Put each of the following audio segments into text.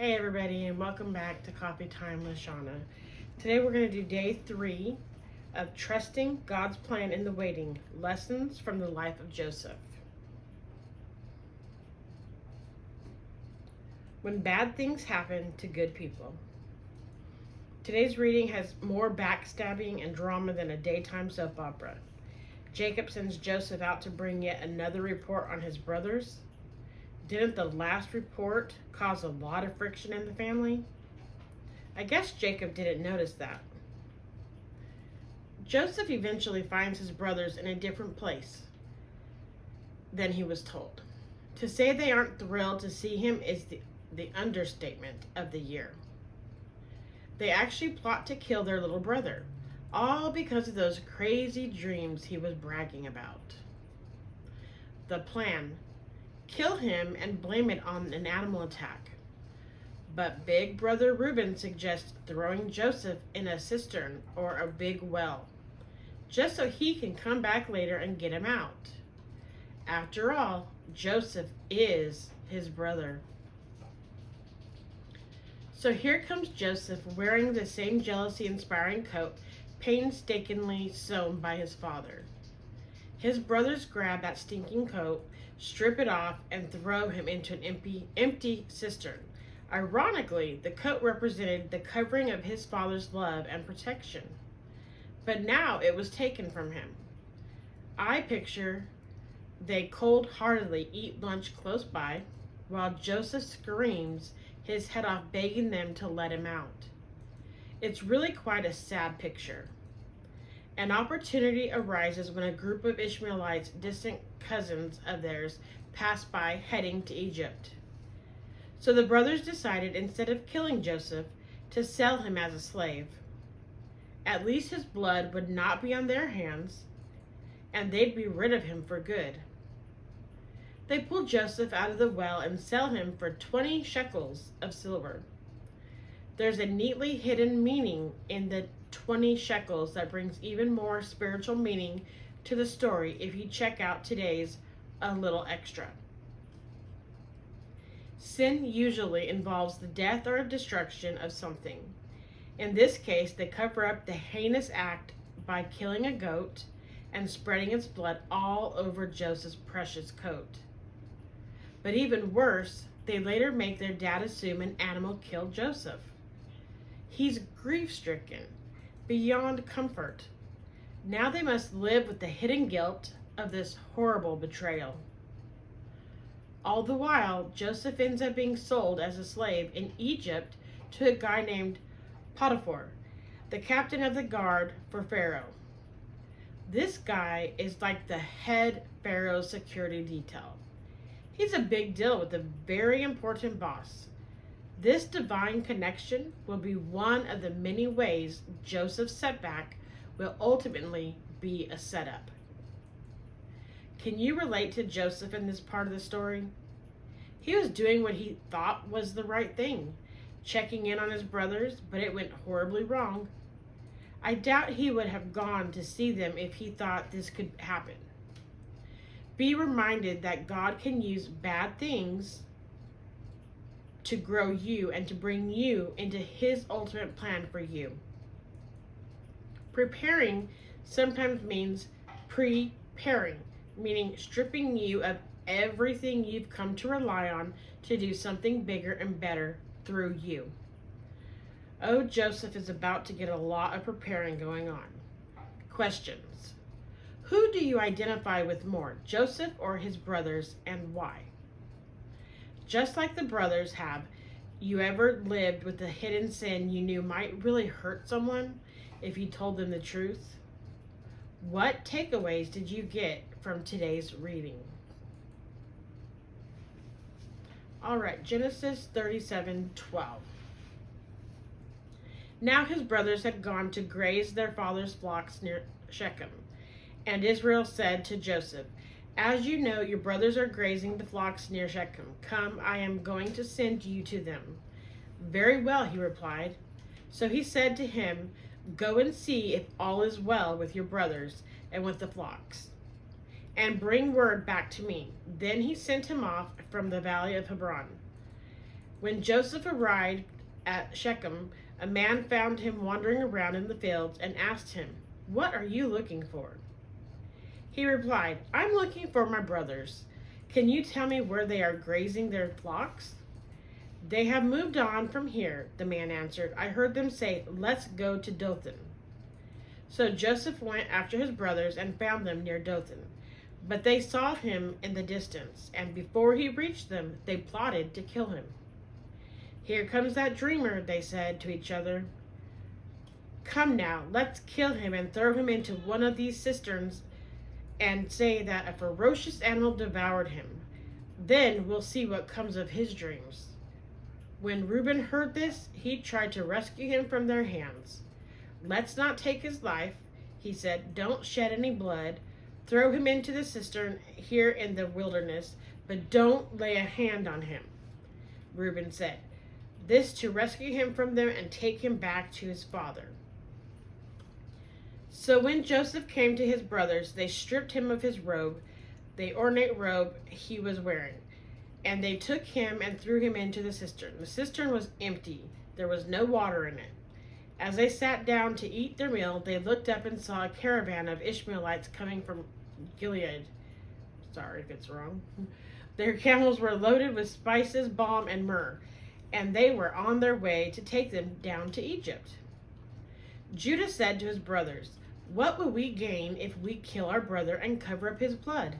Hey everybody, and welcome back to Coffee Time with Shawnna. Today we're going to do day 3 of Trusting God's Plan in the Waiting, Lessons from the Life of Joseph. When bad things happen to good people. Today's reading has more backstabbing and drama than a daytime soap opera. Jacob sends Joseph out to bring yet another report on his brothers. Didn't the last report cause a lot of friction in the family? I guess Jacob didn't notice that. Joseph eventually finds his brothers in a different place than he was told. To say they aren't thrilled to see him is the understatement of the year. They actually plot to kill their little brother, all because of those crazy dreams he was bragging about. The plan: kill him and blame it on an animal attack. But big brother Reuben suggests throwing Joseph in a cistern or a big well, just so he can come back later and get him out. After all, Joseph is his brother. So here comes Joseph wearing the same jealousy-inspiring coat painstakingly sewn by his father. His brothers grab that stinking coat, strip it off, and throw him into an empty cistern. Ironically, the coat represented the covering of his father's love and protection. But now it was taken from him. I picture they cold-heartedly eat lunch close by, while Joseph screams his head off, begging them to let him out. It's really quite a sad picture. An opportunity arises when a group of Ishmaelites, distant cousins of theirs, pass by heading to Egypt. So the brothers decided, instead of killing Joseph, to sell him as a slave. At least his blood would not be on their hands, and they'd be rid of him for good. They pull Joseph out of the well and sell him for 20 shekels of silver. There's a neatly hidden meaning in the 20 shekels that brings even more spiritual meaning to the story if you check out today's A Little Extra. Sin usually involves the death or destruction of something. In this case, they cover up the heinous act by killing a goat and spreading its blood all over Joseph's precious coat. But even worse, they later make their dad assume an animal killed Joseph. He's grief-stricken beyond comfort. Now they must live with the hidden guilt of this horrible betrayal. All the while, Joseph ends up being sold as a slave in Egypt to a guy named Potiphar, the captain of the guard for Pharaoh. This guy is like the head Pharaoh's security detail. He's a big deal with a very important boss. This divine connection will be one of the many ways Joseph's setback will ultimately be a setup. Can you relate to Joseph in this part of the story? He was doing what he thought was the right thing, checking in on his brothers, but it went horribly wrong. I doubt he would have gone to see them if he thought this could happen. Be reminded that God can use bad things to grow you and to bring you into his ultimate plan for you. Preparing sometimes means preparing, meaning stripping you of everything you've come to rely on to do something bigger and better through you. Oh, Joseph is about to get a lot of preparing going on. Questions. Who do you identify with more, Joseph or his brothers, and why? Just like the brothers, have you ever lived with a hidden sin you knew might really hurt someone if you told them the truth? What takeaways did you get from today's reading? All right, Genesis 37:12. Now his brothers had gone to graze their father's flocks near Shechem, and Israel said to Joseph, "As you know, your brothers are grazing the flocks near Shechem. Come, I am going to send you to them." "Very well," he replied. So he said to him, "Go and see if all is well with your brothers and with the flocks, and bring word back to me." Then he sent him off from the valley of Hebron. When Joseph arrived at Shechem, a man found him wandering around in the fields and asked him, "What are you looking for?" He replied, "I'm looking for my brothers. Can you tell me where they are grazing their flocks?" "They have moved on from here," the man answered. "I heard them say, 'Let's go to Dothan.'" So Joseph went after his brothers and found them near Dothan. But they saw him in the distance, and before he reached them, they plotted to kill him. "Here comes that dreamer," they said to each other. "Come now, let's kill him and throw him into one of these cisterns and say that a ferocious animal devoured him. Then we'll see what comes of his dreams." When Reuben heard this, he tried to rescue him from their hands. "Let's not take his life," he said. "Don't shed any blood. Throw him into the cistern here in the wilderness, but don't lay a hand on him," Reuben said. This to rescue him from them and take him back to his father. So when Joseph came to his brothers, they stripped him of his robe, the ornate robe he was wearing, and they took him and threw him into the cistern. The cistern was empty. There was no water in it. As they sat down to eat their meal, they looked up and saw a caravan of Ishmaelites coming from Gilead. Sorry if it's wrong. Their camels were loaded with spices, balm, and myrrh, and they were on their way to take them down to Egypt. Judah said to his brothers, "What will we gain if we kill our brother and cover up his blood?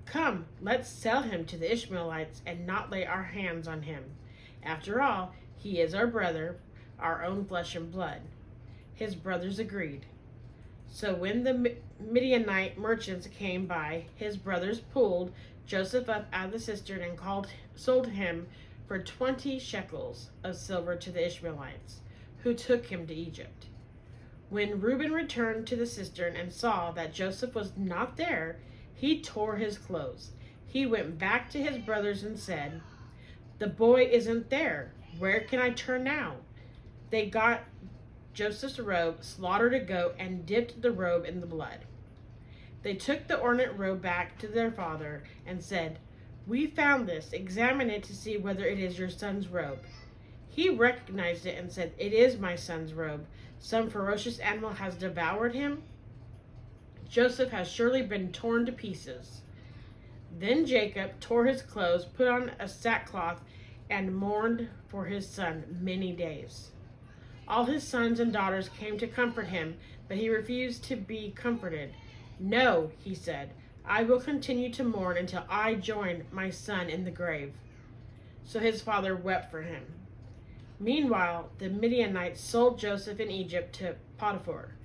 Come, let's sell him to the Ishmaelites and not lay our hands on him. After all, he is our brother, our own flesh and blood." His brothers agreed. So when the Midianite merchants came by, his brothers pulled Joseph up out of the cistern and sold him for 20 shekels of silver to the Ishmaelites, who took him to Egypt. When Reuben returned to the cistern and saw that Joseph was not there, he tore his clothes. He went back to his brothers and said, "The boy isn't there. Where can I turn now?" They got Joseph's robe, slaughtered a goat, and dipped the robe in the blood. They took the ornate robe back to their father and said, "We found this. Examine it to see whether it is your son's robe." He recognized it and said, "It is my son's robe. Some ferocious animal has devoured him. Joseph has surely been torn to pieces." Then Jacob tore his clothes, put on a sackcloth, and mourned for his son many days. All his sons and daughters came to comfort him, but he refused to be comforted. "No," he said, "I will continue to mourn until I join my son in the grave." So his father wept for him. Meanwhile, the Midianites sold Joseph in Egypt to Potiphar,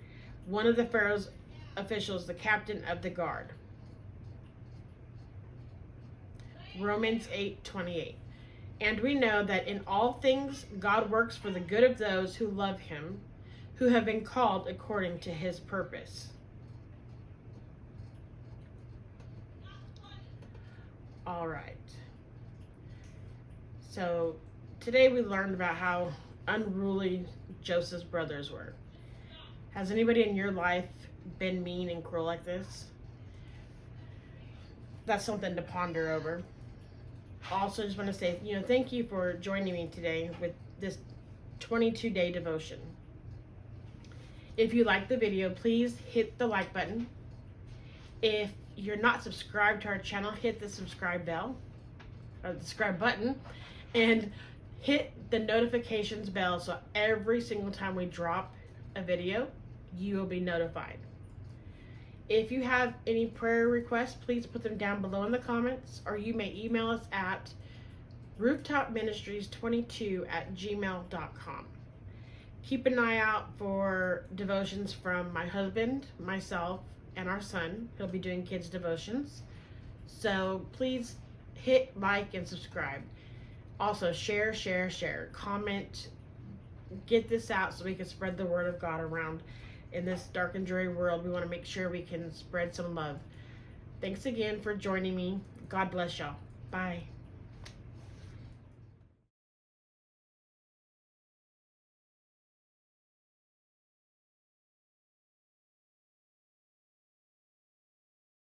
one of the Pharaoh's officials, the captain of the guard. Romans 8:28. And we know that in all things God works for the good of those who love him, who have been called according to his purpose. All right. So today we learned about how unruly Joseph's brothers were. Has anybody in your life been mean and cruel like this? That's something to ponder over. Also, just want to say, thank you for joining me today with this 22-day devotion. If you like the video, please hit the like button. If you're not subscribed to our channel, hit the subscribe button, and hit the notifications bell so every single time we drop a video, you will be notified. If you have any prayer requests, please put them down below in the comments, or you may email us at rooftopministries22@gmail.com. Keep an eye out for devotions from my husband, myself, and our son. He'll be doing kids' devotions. So please hit like and subscribe. Also, share, comment, get this out so we can spread the word of God around. In this dark and dreary world, we want to make sure we can spread some love. Thanks again for joining me. God bless y'all. Bye.